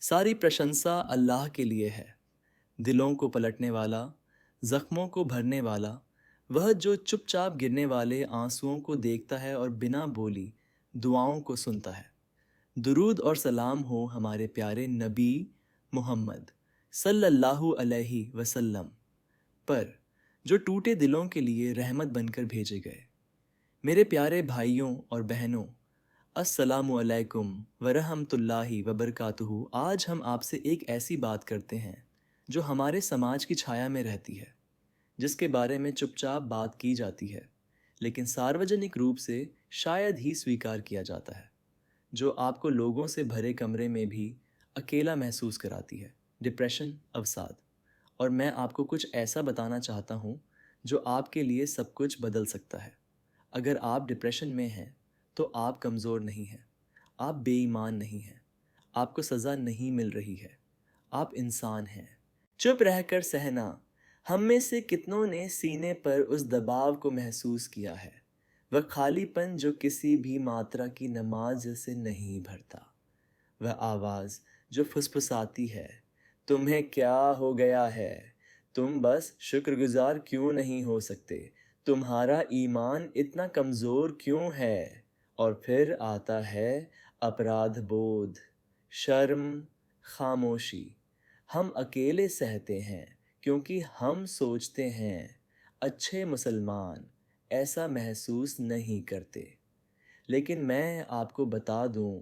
सारी प्रशंसा अल्लाह के लिए है, दिलों को पलटने वाला, जख्मों को भरने वाला, वह जो चुपचाप गिरने वाले आंसुओं को देखता है और बिना बोली दुआओं को सुनता है। दुरूद और सलाम हो हमारे प्यारे नबी मोहम्मद सल्लल्लाहु अलैहि वसल्लम पर, जो टूटे दिलों के लिए रहमत बनकर भेजे गए। मेरे प्यारे भाइयों और बहनों, अस्सलामु अलैकुम वरहमतुल्लाहि वबरकातुहू। आज हम आपसे एक ऐसी बात करते हैं जो हमारे समाज की छाया में रहती है, जिसके बारे में चुपचाप बात की जाती है, लेकिन सार्वजनिक रूप से शायद ही स्वीकार किया जाता है, जो आपको लोगों से भरे कमरे में भी अकेला महसूस कराती है। डिप्रेशन, अवसाद। और मैं आपको कुछ ऐसा बताना चाहता हूँ जो आपके लिए सब कुछ बदल सकता है। अगर आप डिप्रेशन में हैं तो आप कमज़ोर नहीं हैं, आप बेईमान नहीं हैं, आपको सज़ा नहीं मिल रही है, आप इंसान हैं। चुप रहकर सहना। हम में से कितनों ने सीने पर उस दबाव को महसूस किया है, वह खालीपन जो किसी भी मात्रा की नमाज से नहीं भरता, वह आवाज़ जो फुसफुसाती है, तुम्हें क्या हो गया है, तुम बस शुक्रगुजार क्यों नहीं हो सकते, तुम्हारा ईमान इतना कमज़ोर क्यों है। और फिर आता है अपराध बोध, शर्म, खामोशी। हम अकेले सहते हैं क्योंकि हम सोचते हैं अच्छे मुसलमान ऐसा महसूस नहीं करते। लेकिन मैं आपको बता दूं,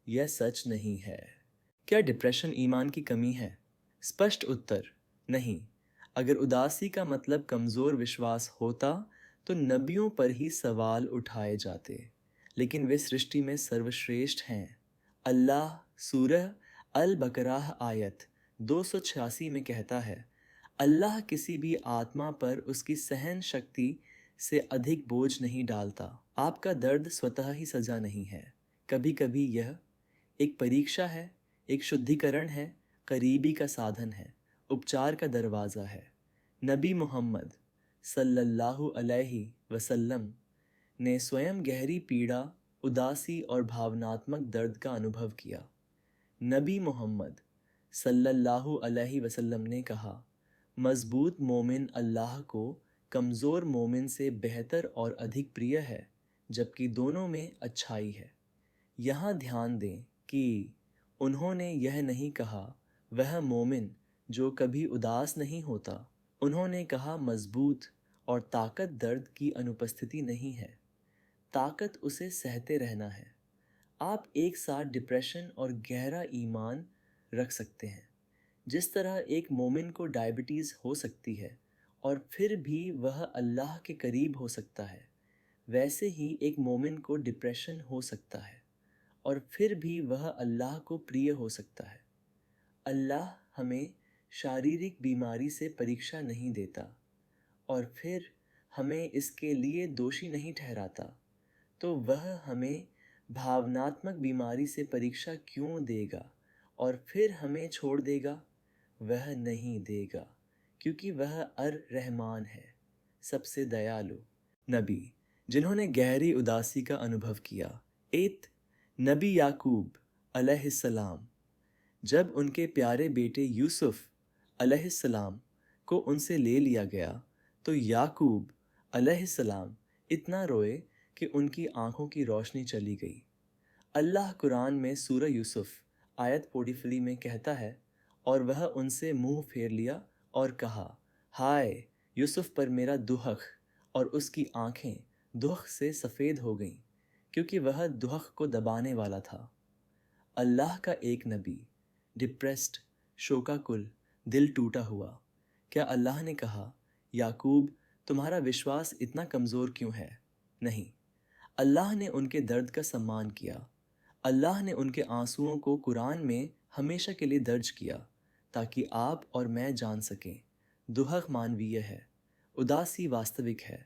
यह सच नहीं है। क्या डिप्रेशन ईमान की कमी है? स्पष्ट उत्तर नहीं। अगर उदासी का मतलब कमज़ोर विश्वास होता तो नबियों पर ही सवाल उठाए जाते, लेकिन वे सृष्टि में सर्वश्रेष्ठ हैं। अल्लाह सूरह अल बकराह आयत 286 में कहता है, अल्लाह किसी भी आत्मा पर उसकी सहन शक्ति से अधिक बोझ नहीं डालता। आपका दर्द स्वतः ही सजा नहीं है, कभी कभी यह एक परीक्षा है, एक शुद्धिकरण है, करीबी का साधन है, उपचार का दरवाज़ा है। नबी मोहम्मद सल्लल्लाहु अलैहि वसल्लम ने स्वयं गहरी पीड़ा, उदासी और भावनात्मक दर्द का अनुभव किया। नबी मोहम्मद सल्लल्लाहु अलैहि वसल्लम ने कहा, मजबूत मोमिन अल्लाह को कमज़ोर मोमिन से बेहतर और अधिक प्रिय है, जबकि दोनों में अच्छाई है। यहाँ ध्यान दें कि उन्होंने यह नहीं कहा वह मोमिन जो कभी उदास नहीं होता, उन्होंने कहा मजबूत और ताकत दर्द की अनुपस्थिति नहीं है, ताकत उसे सहते रहना है। आप एक साथ डिप्रेशन और गहरा ईमान रख सकते हैं। जिस तरह एक मोमिन को डायबिटीज़ हो सकती है और फिर भी वह अल्लाह के करीब हो सकता है, वैसे ही एक मोमिन को डिप्रेशन हो सकता है और फिर भी वह अल्लाह को प्रिय हो सकता है। अल्लाह हमें शारीरिक बीमारी से परीक्षा नहीं देता और फिर हमें इसके लिए दोषी नहीं ठहराता, तो वह हमें भावनात्मक बीमारी से परीक्षा क्यों देगा और फिर हमें छोड़ देगा? वह नहीं देगा, क्योंकि वह अर रहमान है, सबसे दयालु। नबी जिन्होंने गहरी उदासी का अनुभव किया। एत नबी याकूब अलैहिस्सलाम, जब उनके प्यारे बेटे यूसुफ अलैहिस्सलाम को उनसे ले लिया गया तो याकूब अलैहिस्सलाम इतना रोए कि उनकी आंखों की रोशनी चली गई। अल्लाह कुरान में सूरह यूसुफ आयत 43 में कहता है, और वह उनसे मुंह फेर लिया और कहा, हाय यूसुफ पर मेरा दुहक, और उसकी आंखें दुहक से सफ़ेद हो गईं, क्योंकि वह दुहक को दबाने वाला था। अल्लाह का एक नबी, डिप्रेस्ड, शोकाकुल, दिल टूटा हुआ। क्या अल्लाह ने कहा, याकूब तुम्हारा विश्वास इतना कमज़ोर क्यों है? नहीं, अल्लाह ने उनके दर्द का सम्मान किया। अल्लाह ने उनके आंसुओं को कुरान में हमेशा के लिए दर्ज किया, ताकि आप और मैं जान सकें दुहक मानवीय है, उदासी वास्तविक है,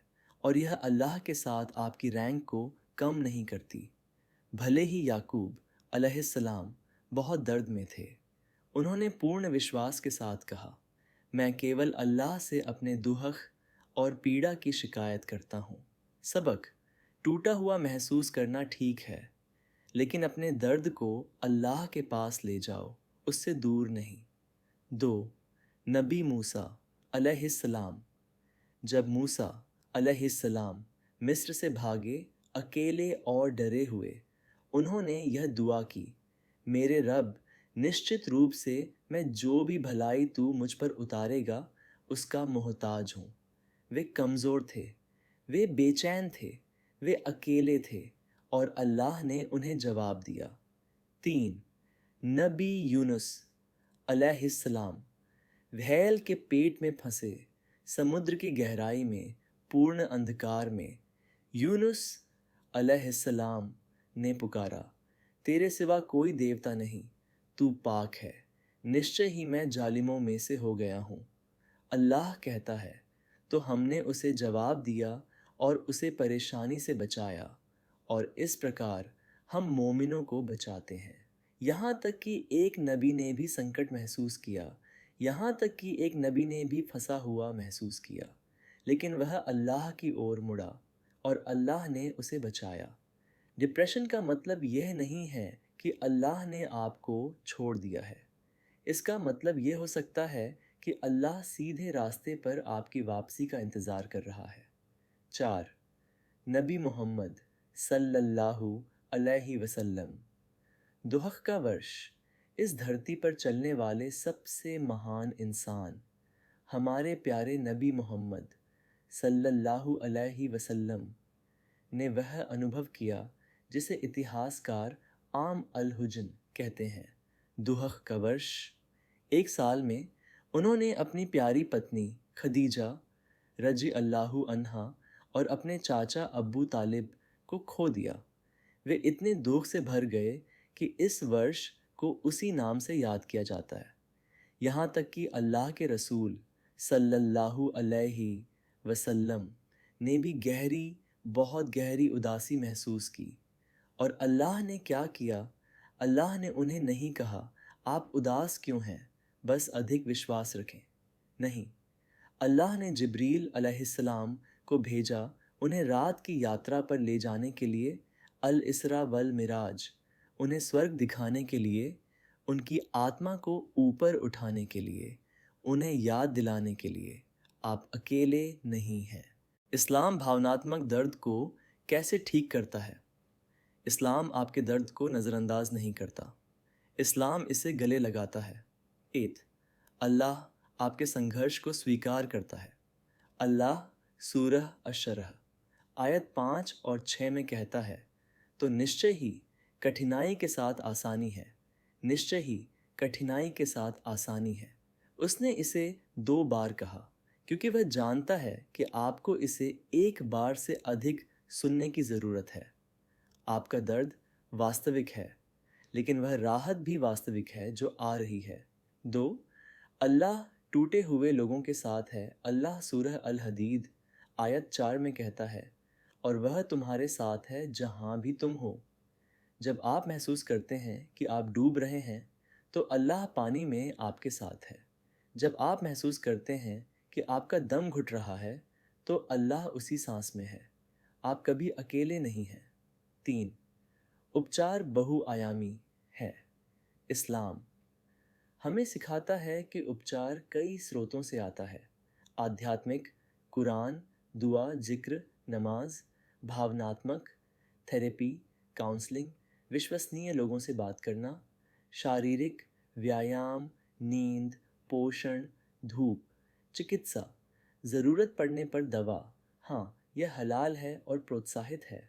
और यह अल्लाह के साथ आपकी रैंक को कम नहीं करती। भले ही याकूब अलैहिस्सलाम बहुत दर्द में थे, उन्होंने पूर्ण विश्वास के साथ कहा, मैं केवल अल्लाह से अपने दुहक और पीड़ा की शिकायत करता हूँ। सबक: टूटा हुआ महसूस करना ठीक है, लेकिन अपने दर्द को अल्लाह के पास ले जाओ उससे दूर नहीं। 2. नबी मूसा अलैहिस्सलाम। जब मूसा अलैहिस्सलाम मिस्र से भागे अकेले और डरे हुए, उन्होंने यह दुआ की, मेरे रब, निश्चित रूप से मैं जो भी भलाई तू मुझ पर उतारेगा उसका मोहताज हूँ। वे कमज़ोर थे, वे बेचैन थे, वे अकेले थे और अल्लाह ने उन्हें जवाब दिया। 3. नबी यूनुस अलैहिस्सलाम। व्हेल के पेट में फंसे समुद्र की गहराई में पूर्ण अंधकार में यूनुस अलैहिस्सलाम ने पुकारा, तेरे सिवा कोई देवता नहीं, तू पाक है, निश्चय ही मैं जालिमों में से हो गया हूँ। अल्लाह कहता है, तो हमने उसे जवाब दिया और उसे परेशानी से बचाया, और इस प्रकार हम मोमिनों को बचाते हैं। यहाँ तक कि एक नबी ने भी संकट महसूस किया, यहाँ तक कि एक नबी ने भी फंसा हुआ महसूस किया, लेकिन वह अल्लाह की ओर मुड़ा और अल्लाह ने उसे बचाया। डिप्रेशन का मतलब यह नहीं है कि अल्लाह ने आपको छोड़ दिया है। इसका मतलब यह हो सकता है कि अल्लाह सीधे रास्ते पर आपकी वापसी का इंतज़ार कर रहा है। 4. नबी मोहम्मद सल्लल्लाहु अलैहि वसल्लम। दुहक का वर्ष, इस धरती पर चलने वाले सबसे महान इंसान हमारे प्यारे नबी मोहम्मद सल्लल्लाहु अलैहि वसल्लम ने वह अनुभव किया जिसे इतिहासकार आम अल हुजन कहते हैं। दुहक का वर्ष, एक साल में उन्होंने अपनी प्यारी पत्नी खदीजा रजी अल्लाहु अन्हा और अपने चाचा अब्बू तालिब को खो दिया। वे इतने दुख से भर गए कि इस वर्ष को उसी नाम से याद किया जाता है। यहाँ तक कि अल्लाह के रसूल सल्लल्लाहु अलैहि वसल्लम ने भी बहुत गहरी उदासी महसूस की। और अल्लाह ने क्या किया? अल्लाह ने उन्हें नहीं कहा, आप उदास क्यों हैं, बस अधिक विश्वास रखें। नहीं, अल्लाह ने जिब्रील अलैहिस्सलाम को भेजा उन्हें रात की यात्रा पर ले जाने के लिए, अल इसरा वल मिराज, उन्हें स्वर्ग दिखाने के लिए, उनकी आत्मा को ऊपर उठाने के लिए, उन्हें याद दिलाने के लिए, आप अकेले नहीं हैं। इस्लाम भावनात्मक दर्द को कैसे ठीक करता है? इस्लाम आपके दर्द को नज़रअंदाज नहीं करता, इस्लाम इसे गले लगाता है। 8. अल्लाह आपके संघर्ष को स्वीकार करता है। अल्लाह सूरह अश-शरह आयत 5 और 6 में कहता है, तो निश्चय ही कठिनाई के साथ आसानी है, निश्चय ही कठिनाई के साथ आसानी है। उसने इसे 2 बार कहा क्योंकि वह जानता है कि आपको इसे एक बार से अधिक सुनने की ज़रूरत है। आपका दर्द वास्तविक है, लेकिन वह राहत भी वास्तविक है जो आ रही है। 2. अल्लाह टूटे हुए लोगों के साथ है। अल्लाह सूरह अल हदीद आयत 4 में कहता है, और वह तुम्हारे साथ है जहाँ भी तुम हो। जब आप महसूस करते हैं कि आप डूब रहे हैं, तो अल्लाह पानी में आपके साथ है। जब आप महसूस करते हैं कि आपका दम घुट रहा है, तो अल्लाह उसी सांस में है। आप कभी अकेले नहीं हैं। 3. उपचार बहुआयामी है। इस्लाम हमें सिखाता है कि उपचार कई स्रोतों से आता है। आध्यात्मिक, कुरान, दुआ, जिक्र, नमाज; भावनात्मक, थेरेपी, काउंसलिंग, विश्वसनीय लोगों से बात करना; शारीरिक, व्यायाम, नींद, पोषण, धूप; चिकित्सा, ज़रूरत पड़ने पर दवा, हाँ यह हलाल है और प्रोत्साहित है;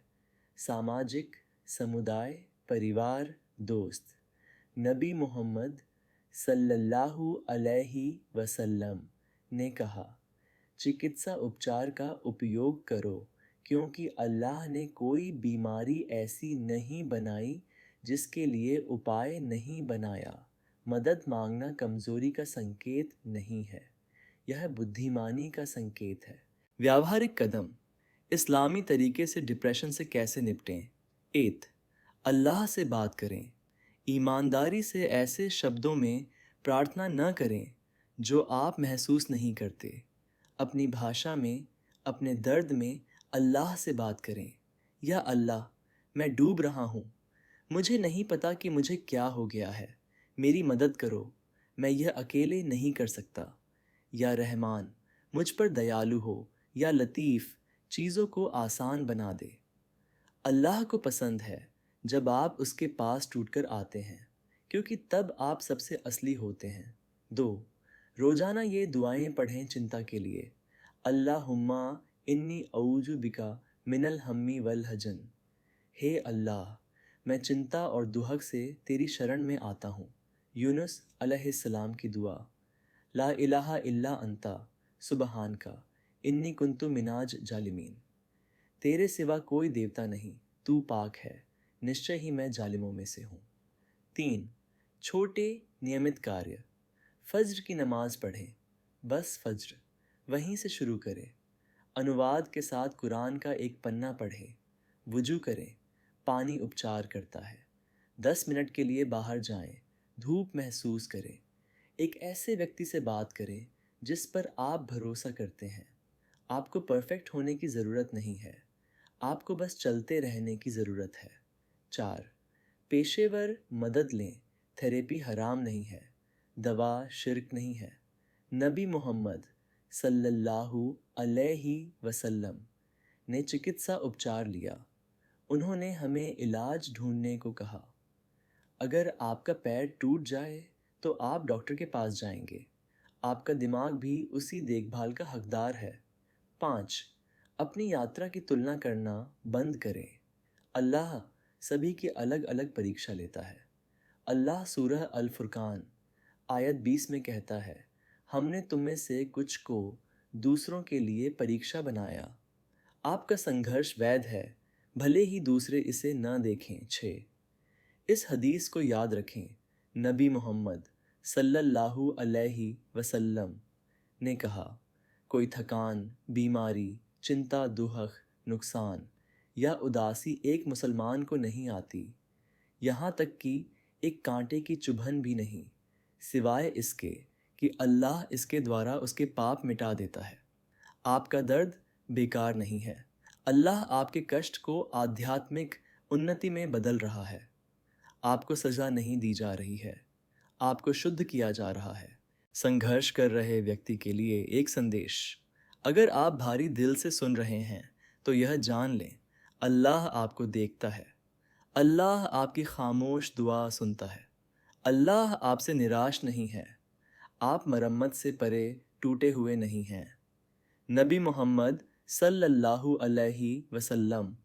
सामाजिक, समुदाय, परिवार, दोस्त। नबी मोहम्मद सल्लल्लाहु अलैहि वसल्लम ने कहा, चिकित्सा उपचार का उपयोग करो क्योंकि अल्लाह ने कोई बीमारी ऐसी नहीं बनाई जिसके लिए उपाय नहीं बनाया। मदद मांगना कमज़ोरी का संकेत नहीं है, यह बुद्धिमानी का संकेत है। व्यावहारिक कदम, इस्लामी तरीके से डिप्रेशन से कैसे निपटें? 8. अल्लाह से बात करें। ईमानदारी से ऐसे शब्दों में प्रार्थना न करें जो आप महसूस नहीं करते। अपनी भाषा में, अपने दर्द में अल्लाह से बात करें। या अल्लाह, मैं डूब रहा हूँ, मुझे नहीं पता कि मुझे क्या हो गया है, मेरी मदद करो, मैं यह अकेले नहीं कर सकता। या रहमान, मुझ पर दयालु हो। या लतीफ़, चीज़ों को आसान बना दे। अल्लाह को पसंद है जब आप उसके पास टूटकर आते हैं, क्योंकि तब आप सबसे असली होते हैं। 2, रोज़ाना ये दुआएं पढ़ें चिंता के लिए। अल्लाहुम्मा इन्नी औजु बिका मिनल हम्मी वल हजन। हे अल्लाह, मैं चिंता और दुहक से तेरी शरण में आता हूँ। यूनुस अलैहिस्सलाम की दुआ। ला इलाहा इल्ला अंता सुबहान का इन्नी कुंतु मिनाज जालिमीन। तेरे सिवा कोई देवता नहीं, तू पाक है, निश्चय ही मैं जालिमों में से हूँ। 3, छोटे नियमित कार्य। फज्र की नमाज पढ़ें, बस फज्र, वहीं से शुरू करें। अनुवाद के साथ कुरान का एक पन्ना पढ़ें। वुजू करें, पानी उपचार करता है। 10 मिनट के लिए बाहर जाएं, धूप महसूस करें। एक ऐसे व्यक्ति से बात करें जिस पर आप भरोसा करते हैं। आपको परफेक्ट होने की ज़रूरत नहीं है, आपको बस चलते रहने की ज़रूरत है। 4, पेशेवर मदद लें, थेरेपी हराम नहीं है, दवा शिर्क नहीं है। नबी मोहम्मद सल्लल्लाहु अलैहि वसल्लम ने चिकित्सा उपचार लिया। उन्होंने हमें इलाज ढूंढने को कहा। अगर आपका पैर टूट जाए तो आप डॉक्टर के पास जाएंगे। आपका दिमाग भी उसी देखभाल का हकदार है। 5, अपनी यात्रा की तुलना करना बंद करें। अल्लाह सभी की अलग अलग परीक्षा लेता है। अल्लाह सूरह अल फुरकान आयत 20 में कहता है, हमने तुम में से कुछ को दूसरों के लिए परीक्षा बनाया। आपका संघर्ष वैध है, भले ही दूसरे इसे न देखें। 6, इस हदीस को याद रखें। नबी मोहम्मद सल्लल्लाहु अलैहि वसल्लम ने कहा, कोई थकान, बीमारी, चिंता, दुहक, नुकसान या उदासी एक मुसलमान को नहीं आती, यहाँ तक कि एक कांटे की चुभन भी नहीं, सिवाय इसके कि अल्लाह इसके द्वारा उसके पाप मिटा देता है। आपका दर्द बेकार नहीं है। अल्लाह आपके कष्ट को आध्यात्मिक उन्नति में बदल रहा है। आपको सज़ा नहीं दी जा रही है, आपको शुद्ध किया जा रहा है। संघर्ष कर रहे व्यक्ति के लिए एक संदेश। अगर आप भारी दिल से सुन रहे हैं तो यह जान लें, अल्लाह आपको देखता है। अल्लाह आपकी खामोश दुआ सुनता है। अल्लाह आपसे निराश नहीं है। आप मरम्मत से परे टूटे हुए नहीं हैं। नबी मोहम्मद सल्लल्लाहु अलैहि वसल्लम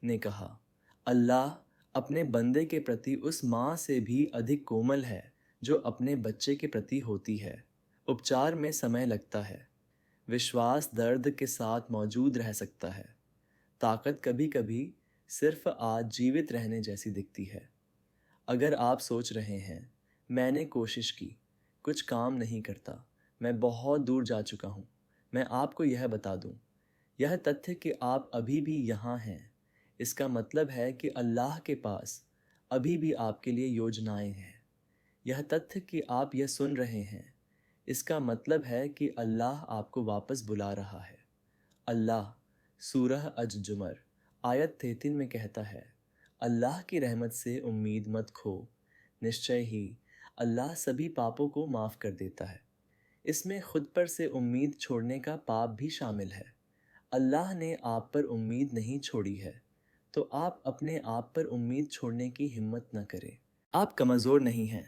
ने कहा, अल्लाह अपने बंदे के प्रति उस माँ से भी अधिक कोमल है जो अपने बच्चे के प्रति होती है। उपचार में समय लगता है, विश्वास दर्द के साथ मौजूद रह सकता है। ताकत कभी कभी सिर्फ आज जीवित रहने जैसी दिखती है। अगर आप सोच रहे हैं, मैंने कोशिश की, कुछ काम नहीं करता, मैं बहुत दूर जा चुका हूँ, मैं आपको यह बता दूँ, यह तथ्य कि आप अभी भी यहाँ हैं, इसका मतलब है कि अल्लाह के पास अभी भी आपके लिए योजनाएं हैं। यह तथ्य कि आप यह सुन रहे हैं, इसका मतलब है कि अल्लाह आपको वापस बुला रहा है। अल्लाह सूरह अज-जुमर आयत 33 में कहता है, अल्लाह की रहमत से उम्मीद मत खो, निश्चय ही अल्लाह सभी पापों को माफ़ कर देता है। इसमें खुद पर से उम्मीद छोड़ने का पाप भी शामिल है। अल्लाह ने आप पर उम्मीद नहीं छोड़ी है, तो आप अपने आप पर उम्मीद छोड़ने की हिम्मत न करें। आप कमज़ोर नहीं हैं।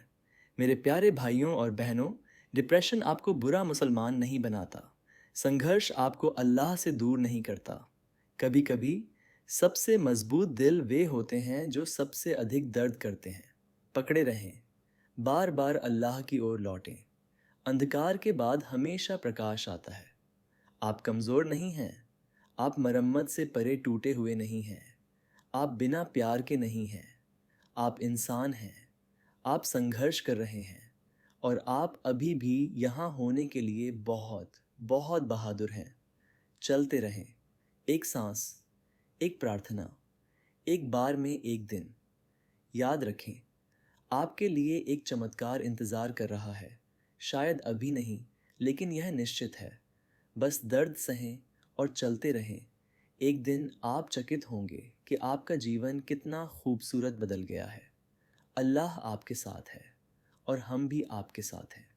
मेरे प्यारे भाइयों और बहनों, डिप्रेशन आपको बुरा मुसलमान नहीं बनाता। संघर्ष आपको अल्लाह से दूर नहीं करता। कभी कभी सबसे मजबूत दिल वे होते हैं जो सबसे अधिक दर्द करते हैं। पकड़े रहें, बार बार अल्लाह की ओर लौटें। अंधकार के बाद हमेशा प्रकाश आता है। आप कमज़ोर नहीं हैं, आप मरम्मत से परे टूटे हुए नहीं हैं, आप बिना प्यार के नहीं हैं, आप इंसान हैं, आप संघर्ष कर रहे हैं और आप अभी भी यहाँ होने के लिए बहुत बहुत बहादुर हैं। चलते रहें, एक सांस, एक प्रार्थना, एक बार में एक दिन। याद रखें, आपके लिए एक चमत्कार इंतज़ार कर रहा है। शायद अभी नहीं, लेकिन यह निश्चित है। बस दर्द सहें और चलते रहें। एक दिन आप चकित होंगे कि आपका जीवन कितना खूबसूरत बदल गया है। अल्लाह आपके साथ है और हम भी आपके साथ हैं।